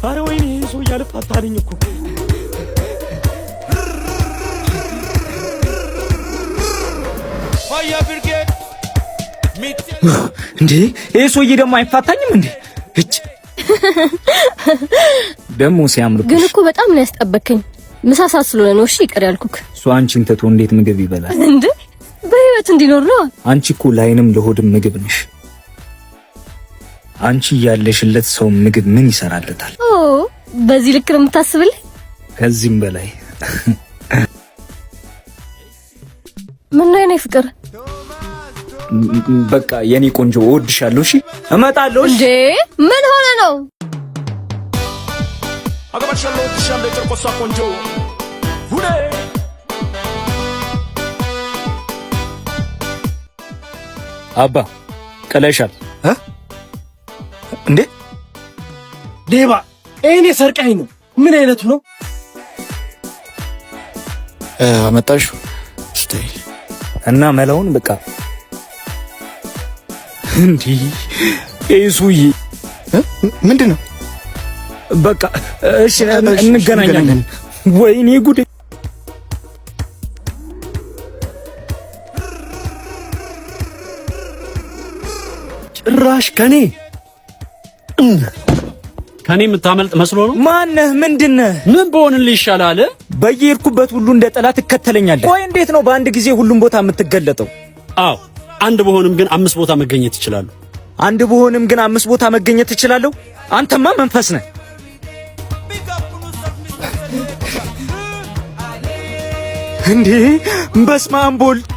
ኧረ ወይኔ ሰው እያልፋታልኝ እኮ እንዴ ይሄ ሰውዬ ደግሞ አይፋታኝም እንዴ? እጭ ደግሞ ሲያምር ግን እኮ በጣም ነው ያስጠበከኝ። ምሳሳ ስለሆነ ነው እሺ ይቀር ያልኩክ። እሱ አንቺን ተቶ እንዴት ምግብ ይበላል እንዴ? በህይወት እንዲኖር ነው። አንቺ እኮ ላይንም ለሆድም ምግብ ነሽ። አንቺ ያለሽለት ሰው ምግብ ምን ይሰራለታል? ኦ በዚህ ልክ ነው የምታስብልኝ? ከዚህም በላይ ምን ነው የኔ ፍቅር? በቃ የኔ ቆንጆ እወድሻለሁ። እሺ እመጣለሁ። እንዴ ምን ሆነ ነው? አገባሻለሁ እወድሻለሁ የጨርቆሷ ቆንጆ ሁሌ አባ ቀለሻል እንዴ? ሌባ እኔ ሰርቀኝ ነው። ምን አይነቱ ነው? አመጣሹ እና መላውን በቃ እንዴ ኤሱይ ምንድነው? በቃ እሺ እንገናኛለን። ወይኔ ጉዴ! ጭራሽ ከኔ የምታመልጥ መስሎ ነው። ማነህ? ምንድነህ? ምን በሆንልህ ይሻላል? በየሄድኩበት ሁሉ እንደ ጠላት ትከተለኛለህ። ቆይ እንዴት ነው በአንድ ጊዜ ሁሉም ቦታ የምትገለጠው? አዎ አንድ በሆንም ግን 5 ቦታ መገኘት ይችላል። አንድ በሆንም ግን 5 ቦታ መገኘት ትችላለህ? አንተማ መንፈስ ነህ እንዴ! በስመ አብ ወልድ